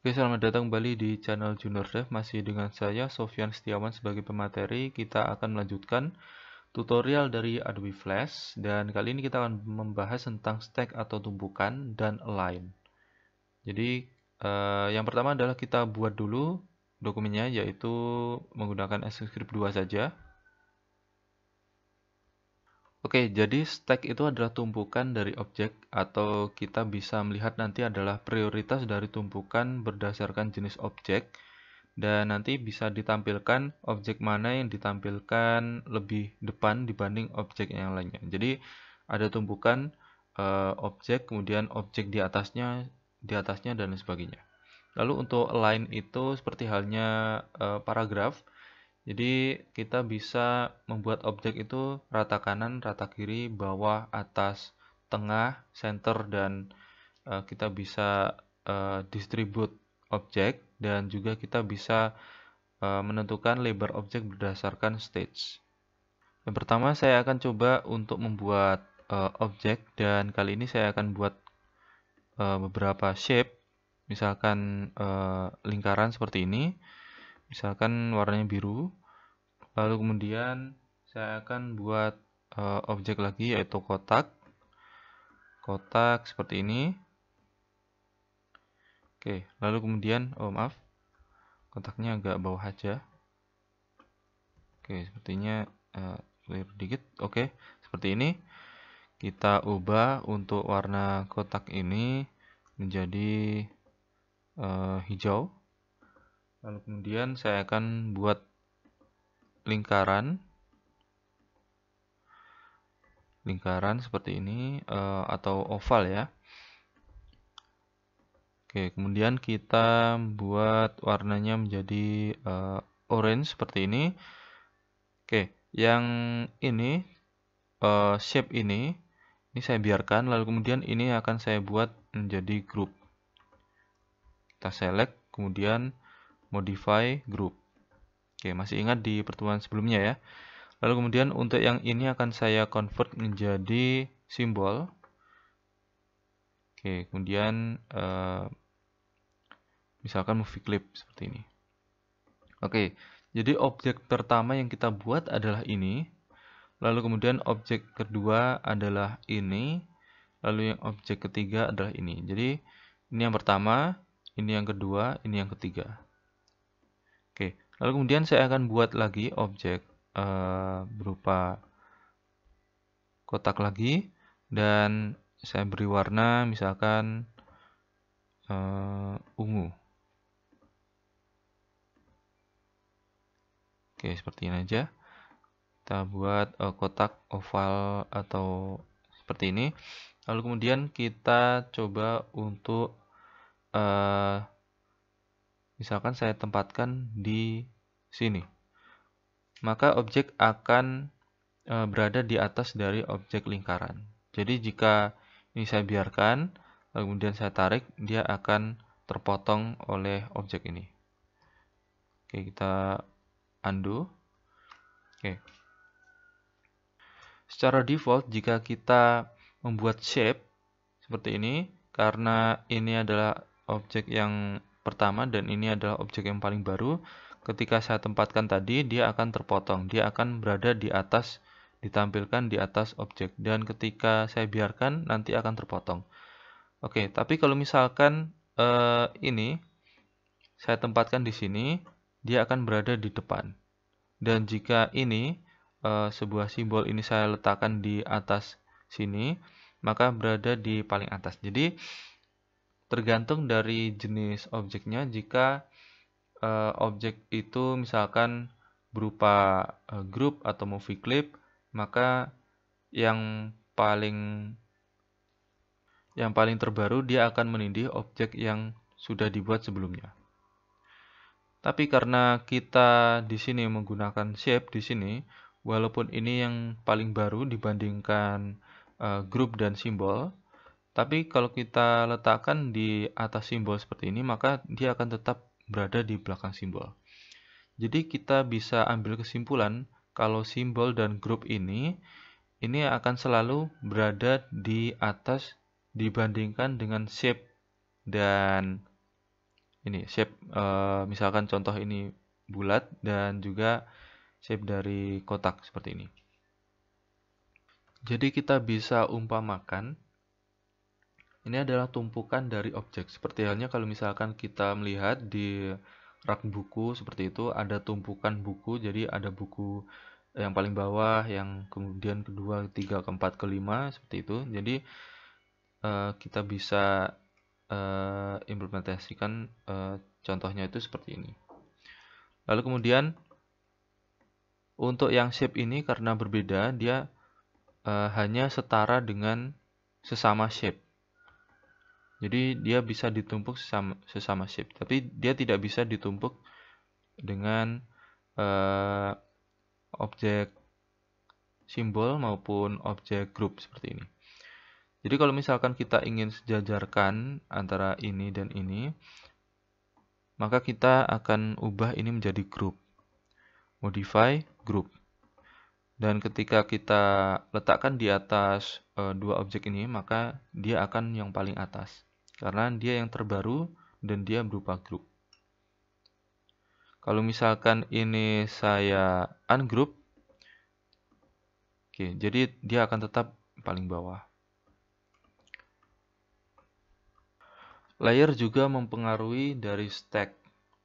Oke, selamat datang kembali di channel Junior Dev. Masih dengan saya, Sofyan Setiawan sebagai pemateri. Kita akan melanjutkan tutorial dari Adobe Flash. Dan kali ini kita akan membahas tentang stack atau tumpukan dan align. Jadi, yang pertama adalah kita buat dulu dokumennya, yaitu menggunakan ActionScript 2 saja. Oke, jadi stack itu adalah tumpukan dari objek, atau kita bisa melihat nanti adalah prioritas dari tumpukan berdasarkan jenis objek, dan nanti bisa ditampilkan objek mana yang ditampilkan lebih depan dibanding objek yang lainnya. Jadi ada tumpukan objek, kemudian objek di atasnya dan lain sebagainya. Lalu untuk align itu seperti halnya paragraf. Jadi kita bisa membuat objek itu rata kanan, rata kiri, bawah, atas, tengah, center, dan kita bisa distribute objek, dan juga kita bisa menentukan lebar objek berdasarkan stage. Yang pertama saya akan coba untuk membuat objek, dan kali ini saya akan buat beberapa shape, misalkan lingkaran seperti ini. Misalkan warnanya biru, lalu kemudian saya akan buat objek lagi, yaitu kotak seperti ini. Oke, lalu kemudian maaf, kotaknya agak bawah aja. Oke, sepertinya clear dikit. Oke, seperti ini. Kita ubah untuk warna kotak ini menjadi hijau. Lalu kemudian saya akan buat lingkaran seperti ini, atau oval ya. Oke, kemudian kita buat warnanya menjadi orange seperti ini. Oke, yang ini shape ini saya biarkan, lalu kemudian ini akan saya buat menjadi group. Kita select, kemudian modify group. Oke, masih ingat di pertemuan sebelumnya ya. Lalu kemudian untuk yang ini akan saya convert menjadi simbol. Oke, kemudian misalkan movie clip seperti ini. Oke, jadi objek pertama yang kita buat adalah ini. Lalu kemudian objek kedua adalah ini. Lalu yang objek ketiga adalah ini. Jadi ini yang pertama, ini yang kedua, ini yang ketiga. Oke, lalu kemudian saya akan buat lagi objek berupa kotak lagi, dan saya beri warna misalkan ungu. Oke, seperti ini aja. Kita buat kotak oval atau seperti ini. Lalu kemudian kita coba untuk misalkan saya tempatkan di sini. Maka objek akan berada di atas dari objek lingkaran. Jadi jika ini saya biarkan, lalu kemudian saya tarik, dia akan terpotong oleh objek ini. Oke, kita undo. Oke. Secara default, jika kita membuat shape seperti ini, karena ini adalah objek yang pertama dan ini adalah objek yang paling baru, ketika saya tempatkan tadi, dia akan terpotong. Dia akan berada di atas, ditampilkan di atas objek. Dan ketika saya biarkan, nanti akan terpotong. Oke, tapi kalau misalkan ini saya tempatkan di sini, dia akan berada di depan. Dan jika ini sebuah simbol ini saya letakkan di atas sini, maka berada di paling atas. Jadi tergantung dari jenis objeknya. Jika objek itu misalkan berupa group atau movie clip, maka yang paling terbaru dia akan menindih objek yang sudah dibuat sebelumnya. Tapi karena kita di sini menggunakan shape di sini, walaupun ini yang paling baru dibandingkan group dan simbol, tapi kalau kita letakkan di atas simbol seperti ini, maka dia akan tetap berada di belakang simbol. Jadi kita bisa ambil kesimpulan kalau simbol dan group ini akan selalu berada di atas dibandingkan dengan shape dan ini shape, misalkan contoh ini bulat dan juga shape dari kotak seperti ini. Jadi kita bisa umpamakan ini adalah tumpukan dari objek. Seperti halnya kalau misalkan kita melihat di rak buku seperti itu, ada tumpukan buku. Jadi ada buku yang paling bawah, yang kemudian kedua, ketiga, keempat, kelima seperti itu. Jadi kita bisa implementasikan contohnya itu seperti ini. Lalu kemudian untuk yang shape ini karena berbeda, dia hanya setara dengan sesama shape. Jadi dia bisa ditumpuk sesama shape, tapi dia tidak bisa ditumpuk dengan objek simbol maupun objek group seperti ini. Jadi kalau misalkan kita ingin sejajarkan antara ini dan ini, maka kita akan ubah ini menjadi group. Modify group. Dan ketika kita letakkan di atas dua objek ini, maka dia akan yang paling atas. Karena dia yang terbaru dan dia berupa group. Kalau misalkan ini saya ungroup, oke, jadi dia akan tetap paling bawah. Layer juga mempengaruhi dari stack,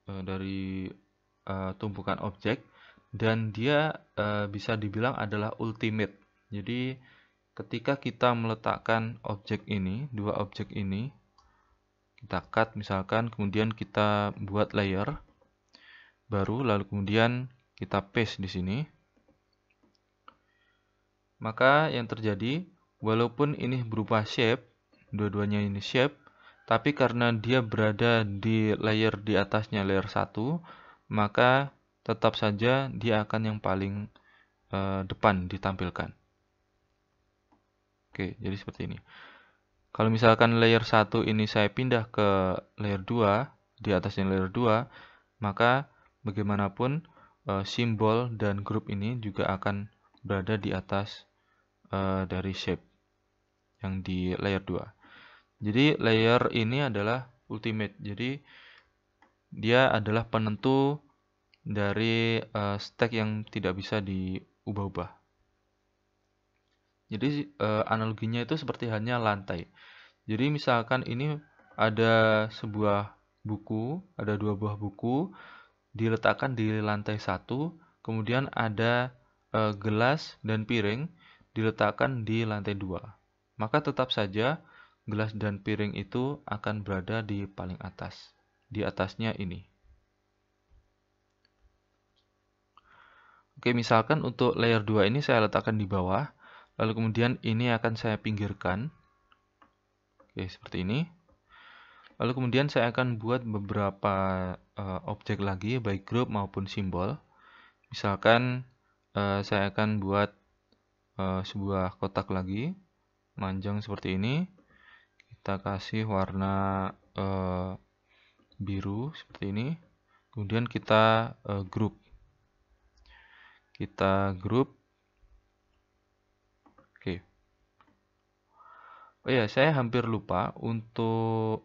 dari tumpukan objek, dan dia bisa dibilang adalah ultimate. Jadi ketika kita meletakkan objek ini, dua objek ini, kita cut misalkan, kemudian kita buat layer baru, lalu kemudian kita paste di sini. Maka yang terjadi, walaupun ini berupa shape, dua-duanya ini shape, tapi karena dia berada di layer di atasnya layer 1, maka tetap saja dia akan yang paling depan ditampilkan. Oke, jadi seperti ini. Kalau misalkan layer 1 ini saya pindah ke layer 2, di atasnya layer 2, maka bagaimanapun simbol dan grup ini juga akan berada di atas dari shape yang di layer 2. Jadi layer ini adalah ultimate. Jadi dia adalah penentu dari stack yang tidak bisa diubah-ubah. Jadi analoginya itu seperti halnya lantai. Jadi misalkan ini ada sebuah buku, ada dua buah buku diletakkan di lantai 1, kemudian ada gelas dan piring diletakkan di lantai 2. Maka tetap saja gelas dan piring itu akan berada di paling atas, di atasnya ini. Oke, misalkan untuk layer 2 ini saya letakkan di bawah, lalu kemudian ini akan saya pinggirkan. Oke, seperti ini. Lalu kemudian saya akan buat beberapa objek lagi, baik grup maupun simbol. Misalkan saya akan buat sebuah kotak lagi, manjang seperti ini. Kita kasih warna biru seperti ini. Kemudian kita group. Kita group. Oke. Oh ya, saya hampir lupa untuk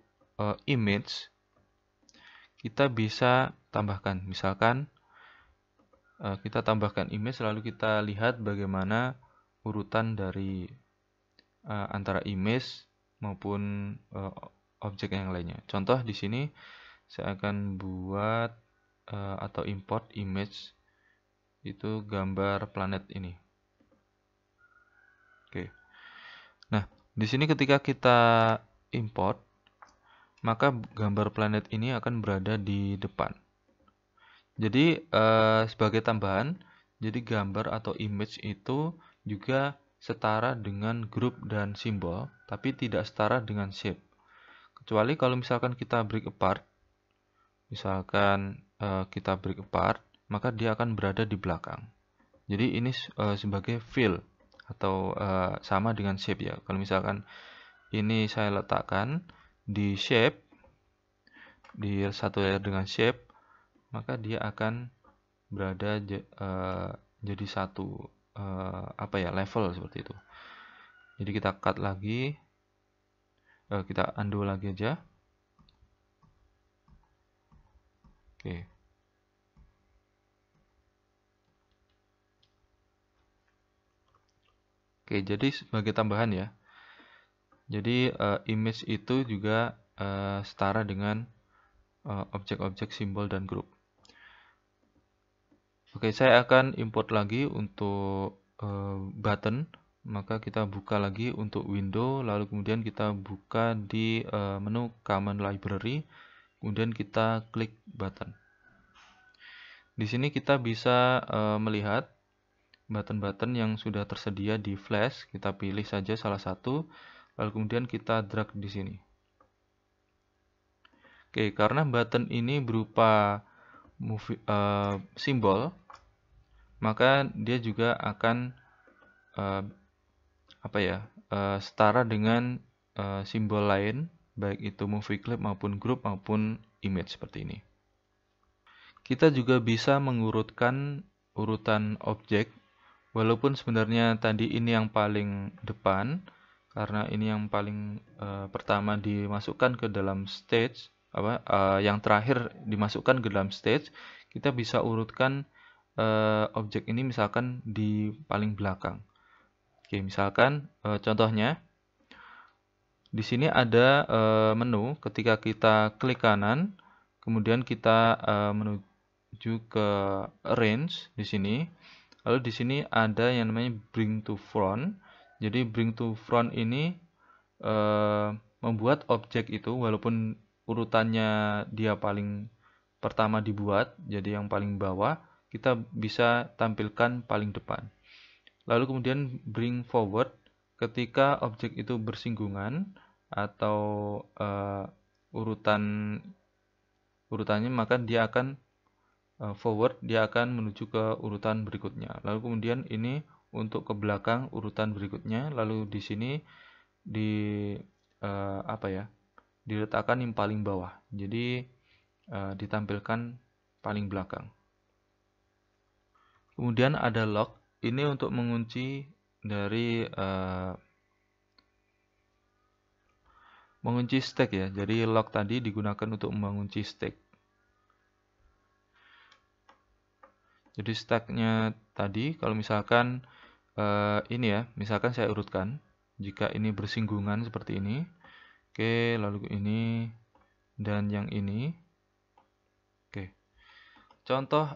image. Kita bisa tambahkan. Misalkan kita tambahkan image, lalu kita lihat bagaimana urutan dari antara image maupun objek yang lainnya. Contoh di sini saya akan buat atau import image, itu gambar planet ini. Oke. Nah, di sini ketika kita import, maka gambar planet ini akan berada di depan. Jadi sebagai tambahan, jadi gambar atau image itu juga setara dengan grup dan simbol, tapi tidak setara dengan shape. Kecuali kalau misalkan kita break apart, maka dia akan berada di belakang. Jadi ini sebagai fill atau sama dengan shape ya. Kalau misalkan ini saya letakkan di shape, di satu layer dengan shape, maka dia akan berada jadi satu level seperti itu. Jadi kita cut lagi, kita undo lagi aja. Oke. Oke, jadi sebagai tambahan ya. Jadi image itu juga setara dengan objek-objek simbol dan grup. Oke, saya akan import lagi untuk button. Maka kita buka lagi untuk window, lalu kemudian kita buka di menu command library, kemudian kita klik button. Di sini kita bisa melihat button-button yang sudah tersedia di Flash. Kita pilih saja salah satu, lalu kemudian kita drag di sini. Oke, karena button ini berupa simbol, maka dia juga akan setara dengan simbol lain, baik itu movie clip maupun group maupun image seperti ini. Kita juga bisa mengurutkan urutan objek, walaupun sebenarnya tadi ini yang paling depan, karena ini yang paling pertama dimasukkan ke dalam stage, yang terakhir dimasukkan ke dalam stage, kita bisa urutkan objek ini misalkan di paling belakang. Oke, misalkan contohnya di sini ada menu. Ketika kita klik kanan, kemudian kita menuju ke arrange di sini. Lalu di sini ada yang namanya bring to front. Jadi bring to front ini membuat objek itu, walaupun urutannya dia paling pertama dibuat, jadi yang paling bawah, kita bisa tampilkan paling depan. Lalu kemudian bring forward, ketika objek itu bersinggungan atau urutannya, maka dia akan forward, dia akan menuju ke urutan berikutnya. Lalu kemudian ini untuk ke belakang urutan berikutnya, lalu di sini diletakkan yang paling bawah. Jadi ditampilkan paling belakang. Kemudian ada lock. Ini untuk mengunci dari mengunci stack ya. Jadi lock tadi digunakan untuk mengunci stack. Jadi stacknya tadi, kalau misalkan ini ya, misalkan saya urutkan, jika ini bersinggungan seperti ini, oke, lalu ini dan yang ini, oke. Contoh,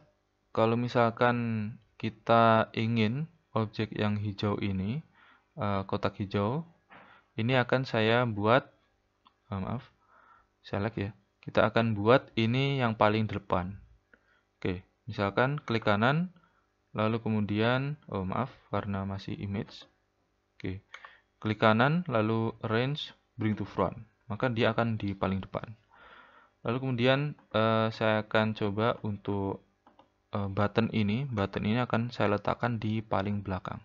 kalau misalkan kita ingin objek yang hijau ini, kotak hijau, ini akan saya buat, select ya. Kita akan buat ini yang paling depan. Oke, misalkan klik kanan, lalu kemudian, karena masih image. Oke, klik kanan, lalu arrange, bring to front. Maka dia akan di paling depan. Lalu kemudian saya akan coba untuk button ini akan saya letakkan di paling belakang.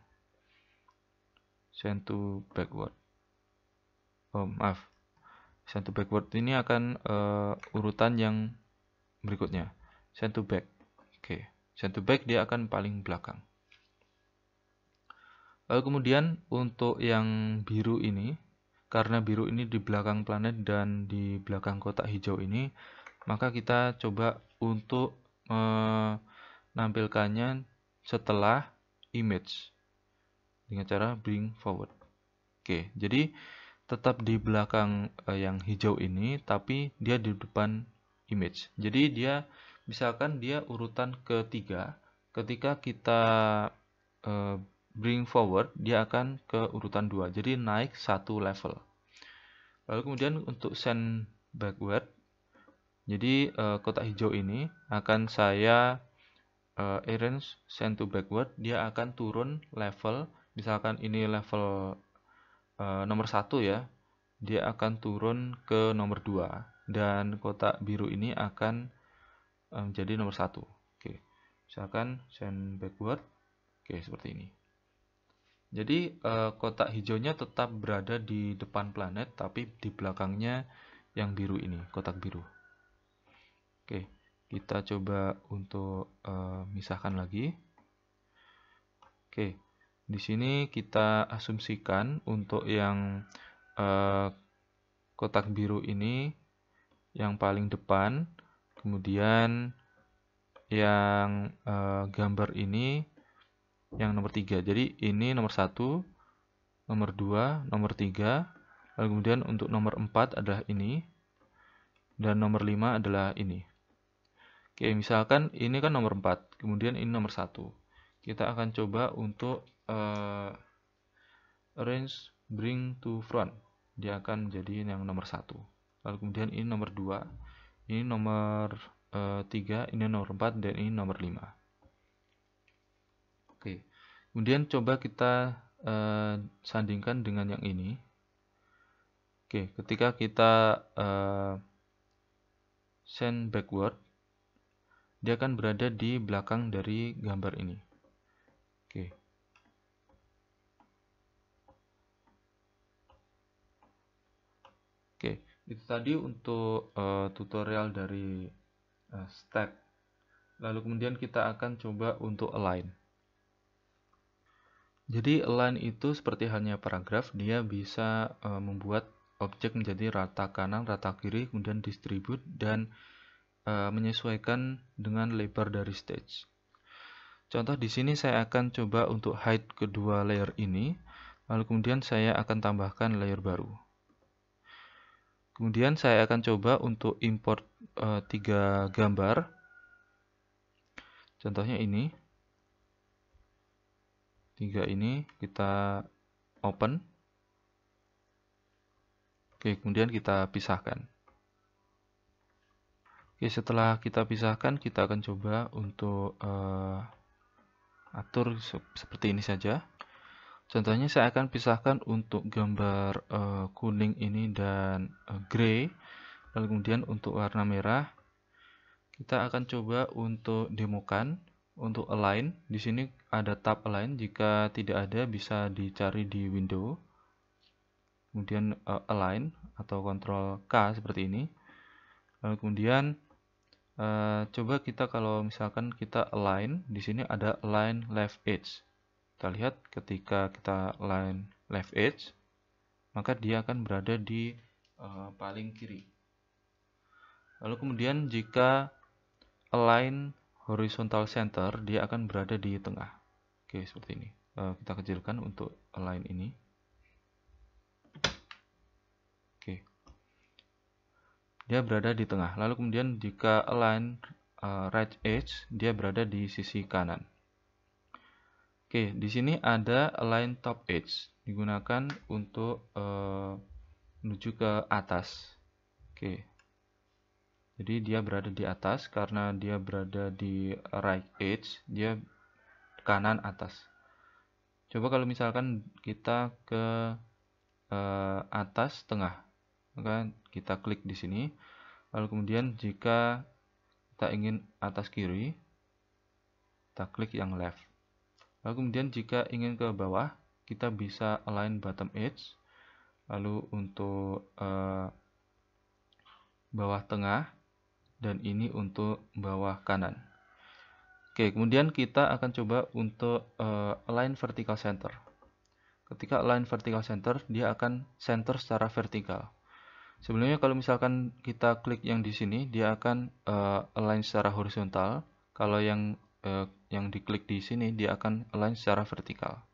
Send to backward. Send to backward ini akan urutan yang berikutnya. Send to back. Oke, send to back dia akan paling belakang. Lalu kemudian untuk yang biru ini, karena biru ini di belakang planet dan di belakang kotak hijau ini, maka kita coba untuk menampilkannya setelah image dengan cara bring forward. Oke, jadi tetap di belakang yang hijau ini, tapi dia di depan image. Jadi dia, misalkan dia urutan ketiga, ketika kita bring forward, dia akan ke urutan 2. Jadi naik satu level. Lalu kemudian untuk send backward, jadi kotak hijau ini akan saya arrange send to backward, dia akan turun level. Misalkan ini level nomor 1 ya, dia akan turun ke nomor 2, dan kotak biru ini akan menjadi nomor 1. Oke, misalkan send backward. Oke, seperti ini. Jadi kotak hijaunya tetap berada di depan planet, tapi di belakangnya yang biru ini, kotak biru. Oke, kita coba untuk misahkan lagi. Oke, di sini kita asumsikan untuk yang kotak biru ini yang paling depan, kemudian yang gambar ini yang nomor 3. Jadi ini nomor 1, nomor 2, nomor 3. Lalu kemudian untuk nomor 4 adalah ini. Dan nomor 5 adalah ini. Oke, misalkan ini kan nomor 4, kemudian ini nomor 1. Kita akan coba untuk arrange bring to front. Dia akan menjadi yang nomor 1. Lalu kemudian ini nomor 2, ini nomor 3, ini nomor 4, dan ini nomor 5. Oke, kemudian coba kita sandingkan dengan yang ini. Oke, ketika kita send backward, dia akan berada di belakang dari gambar ini. Oke. Oke, itu tadi untuk tutorial dari stack. Lalu kemudian kita akan coba untuk align. Jadi align itu seperti halnya paragraf, dia bisa membuat objek menjadi rata kanan, rata kiri, kemudian distribute dan menyesuaikan dengan lebar dari stage. Contoh di sini saya akan coba untuk hide kedua layer ini, lalu kemudian saya akan tambahkan layer baru. Kemudian saya akan coba untuk import 3 gambar. Contohnya ini. 3 ini kita open. Oke, kemudian kita pisahkan. Oke, setelah kita pisahkan, kita akan coba untuk atur seperti ini saja. Contohnya saya akan pisahkan untuk gambar kuning ini dan grey. Lalu kemudian untuk warna merah, kita akan coba untuk demokan. Untuk align, di sini ada tab align. Jika tidak ada, bisa dicari di window. Kemudian align atau Ctrl K seperti ini. Lalu kemudian coba kita kalau misalkan kita align, di sini ada align left edge. Kita lihat ketika kita align left edge, maka dia akan berada di paling kiri. Lalu kemudian jika align horizontal center, dia akan berada di tengah. Oke, seperti ini. Kita kecilkan untuk align ini. Oke. Dia berada di tengah. Lalu kemudian jika align right edge, dia berada di sisi kanan. Oke, di sini ada align top edge, digunakan untuk menuju ke atas. Oke. Jadi dia berada di atas karena dia berada di right edge, dia kanan atas. Coba kalau misalkan kita ke atas tengah, maka kita klik di sini. Lalu kemudian jika kita ingin atas kiri, kita klik yang left. Lalu kemudian jika ingin ke bawah, kita bisa align bottom edge. Lalu untuk bawah tengah, dan ini untuk bawah kanan. Oke, kemudian kita akan coba untuk align vertical center. Ketika align vertical center, dia akan center secara vertikal. Sebelumnya kalau misalkan kita klik yang di sini, dia akan align secara horizontal. Kalau yang diklik di sini, dia akan align secara vertikal.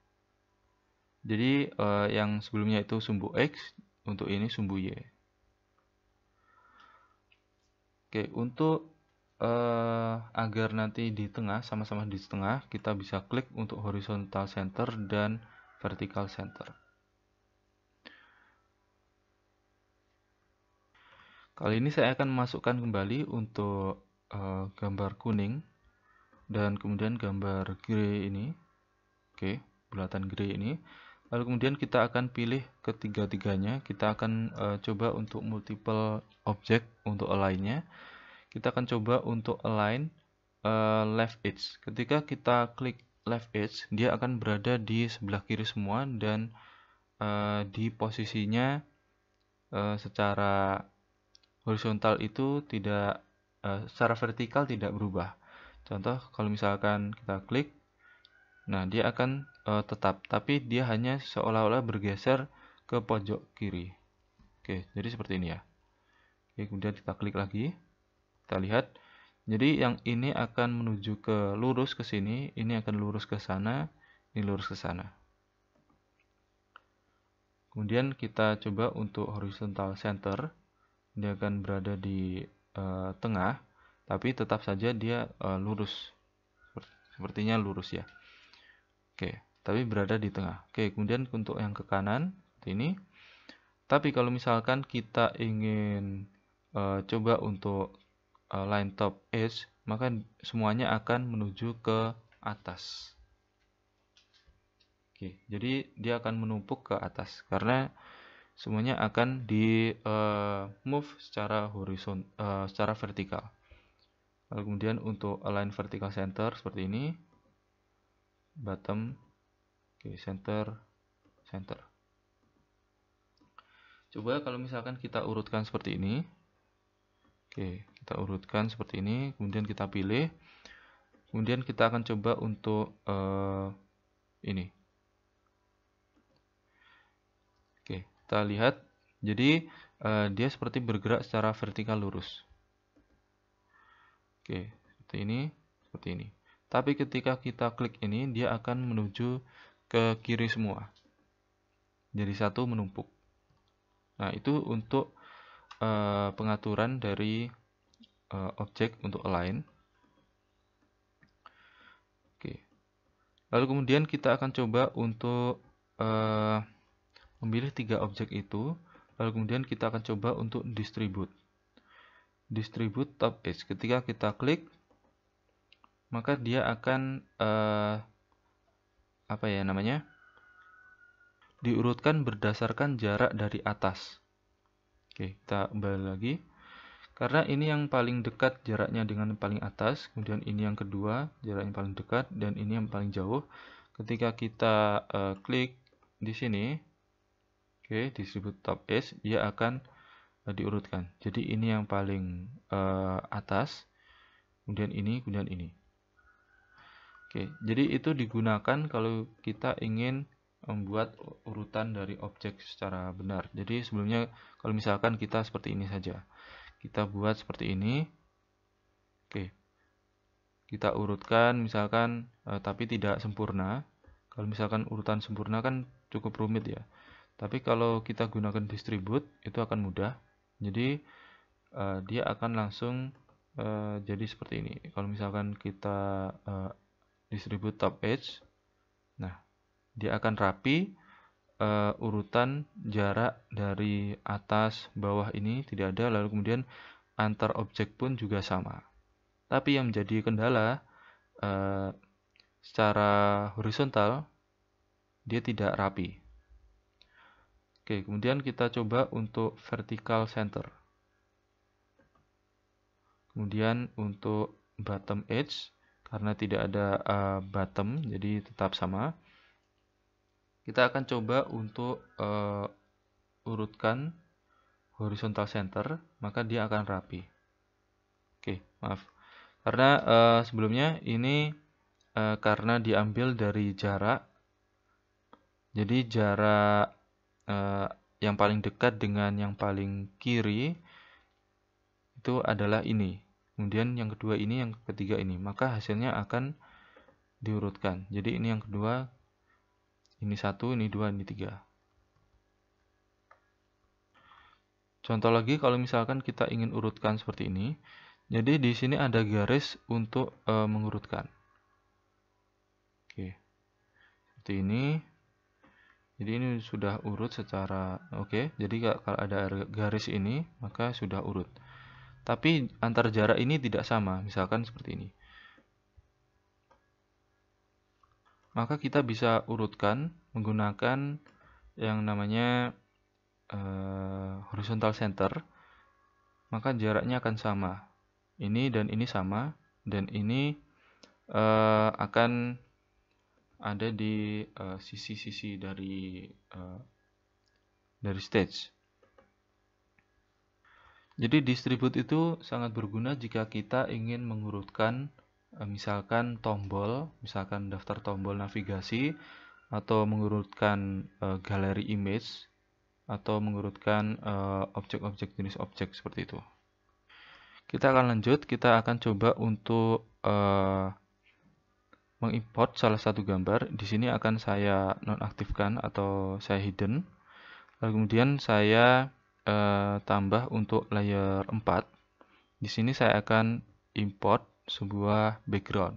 Jadi yang sebelumnya itu sumbu X, untuk ini sumbu Y. Oke, untuk agar nanti di tengah, sama-sama di tengah, kita bisa klik untuk horizontal center dan vertical center. Kali ini saya akan memasukkan kembali untuk gambar kuning dan kemudian gambar grey ini. Oke, bulatan grey ini. Lalu kemudian kita akan pilih ketiga-tiganya. Kita akan coba untuk multiple object untuk align-nya. Kita akan coba untuk align left edge. Ketika kita klik left edge, dia akan berada di sebelah kiri semua dan di posisinya secara horizontal itu tidak, secara vertikal tidak berubah. Contoh kalau misalkan kita klik, nah dia akan tetap, tapi dia hanya seolah-olah bergeser ke pojok kiri. Oke, jadi seperti ini ya. Oke, kemudian kita klik lagi. kita lihat. Jadi yang ini akan menuju ke lurus ke sini, ini akan lurus ke sana, ini lurus ke sana. Kemudian kita coba untuk horizontal center, dia akan berada di tengah, tapi tetap saja dia lurus, sepertinya lurus ya. Oke, tapi berada di tengah. Oke, kemudian untuk yang ke kanan, seperti ini. Tapi kalau misalkan kita ingin coba untuk line top edge, maka semuanya akan menuju ke atas. Oke, jadi dia akan menumpuk ke atas karena semuanya akan di move secara secara vertikal. Lalu kemudian untuk align vertical center seperti ini, bottom, oke, center, center. Coba kalau misalkan kita urutkan seperti ini. Oke, kita urutkan seperti ini, kemudian kita pilih. Kemudian kita akan coba untuk ini. Oke, kita lihat. Jadi dia seperti bergerak secara vertikal lurus. Oke, seperti ini, seperti ini. Tapi ketika kita klik ini, dia akan menuju ke kiri semua. Jadi satu menumpuk. Nah, itu untuk pengaturan dari objek untuk align. Oke. Lalu kemudian kita akan coba untuk memilih 3 objek itu. Lalu kemudian kita akan coba untuk distribute. Distribute top edge. Ketika kita klik, maka dia akan apa ya namanya? Diurutkan berdasarkan jarak dari atas. Oke, kita kembali lagi. Karena ini yang paling dekat jaraknya dengan paling atas, kemudian ini yang kedua jaraknya paling dekat, dan ini yang paling jauh. Ketika kita klik di sini, oke, distribute top edge, dia akan diurutkan. Jadi ini yang paling atas, kemudian ini, kemudian ini. Oke, jadi itu digunakan kalau kita ingin membuat urutan dari objek secara benar. Jadi sebelumnya kalau misalkan kita seperti ini saja, kita buat seperti ini. Oke, kita urutkan misalkan tapi tidak sempurna. Kalau misalkan urutan sempurna kan cukup rumit ya. Tapi kalau kita gunakan distribute itu akan mudah. Jadi dia akan langsung jadi seperti ini. Kalau misalkan kita distribute top edge, nah dia akan rapi. Urutan jarak dari atas bawah ini tidak ada, lalu kemudian antar objek pun juga sama. Tapi yang menjadi kendala secara horizontal dia tidak rapi. Oke, kemudian kita coba untuk vertical center. Kemudian untuk bottom edge, karena tidak ada bottom jadi tetap sama. Kita akan coba untuk urutkan horizontal center, maka dia akan rapi. Oke, maaf. Karena sebelumnya ini karena diambil dari jarak. Jadi jarak yang paling dekat dengan yang paling kiri itu adalah ini. Kemudian yang kedua ini, yang ketiga ini. Maka hasilnya akan diurutkan. Jadi ini yang kedua, ini 1, ini 2, ini 3. Contoh lagi kalau misalkan kita ingin urutkan seperti ini. Jadi di sini ada garis untuk mengurutkan. Oke. Seperti ini. Jadi ini sudah urut secara oke. Jadi kalau ada garis ini, maka sudah urut. Tapi antar jarak ini tidak sama, misalkan seperti ini. Maka kita bisa urutkan menggunakan yang namanya horizontal center, maka jaraknya akan sama. Ini dan ini sama, dan ini akan ada di sisi-sisi dari stage. Jadi distribute itu sangat berguna jika kita ingin mengurutkan misalkan tombol, misalkan daftar tombol navigasi, atau mengurutkan galeri image, atau mengurutkan objek-objek jenis objek seperti itu. Kita akan lanjut, kita akan coba untuk mengimport salah satu gambar. Di sini akan saya nonaktifkan atau saya hidden. Lalu kemudian saya tambah untuk layer 4. Di sini saya akan import sebuah background.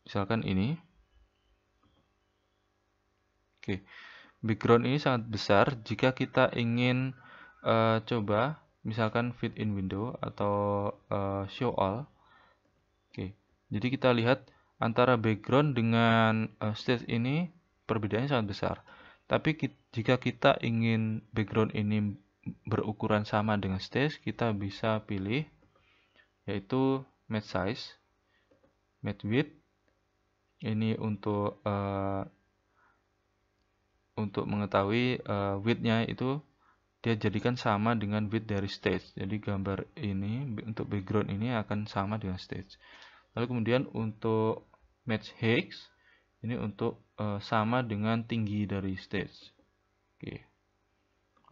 Misalkan ini. Oke. Background ini sangat besar. Jika kita ingin coba misalkan fit in window atau show all. Oke. Jadi kita lihat antara background dengan stage ini perbedaannya sangat besar. Tapi jika kita ingin background ini berukuran sama dengan stage, kita bisa pilih yaitu match size, match width. Ini untuk mengetahui width-nya itu dia jadikan sama dengan width dari stage. Jadi gambar ini untuk background ini akan sama dengan stage. Lalu kemudian untuk match height ini untuk sama dengan tinggi dari stage. Oke.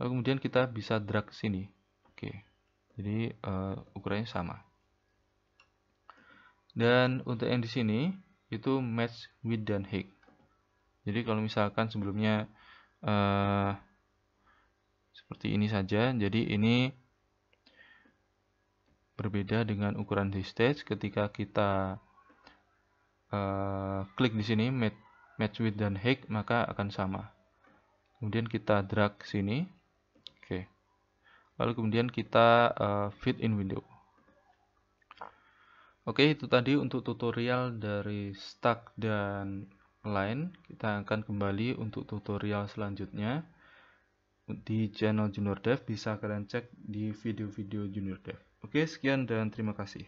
Lalu kemudian kita bisa drag ke sini. Oke. Jadi ukurannya sama. Dan untuk yang di sini itu match width dan height. Jadi kalau misalkan sebelumnya seperti ini saja, jadi ini berbeda dengan ukuran di stage. Ketika kita klik di sini match width dan height, maka akan sama. Kemudian kita drag ke sini. Oke. Lalu kemudian kita fit in window. Oke, itu tadi untuk tutorial dari stack dan line. Kita akan kembali untuk tutorial selanjutnya di channel Junior Dev. Bisa kalian cek di video-video Junior Dev. Oke, sekian dan terima kasih.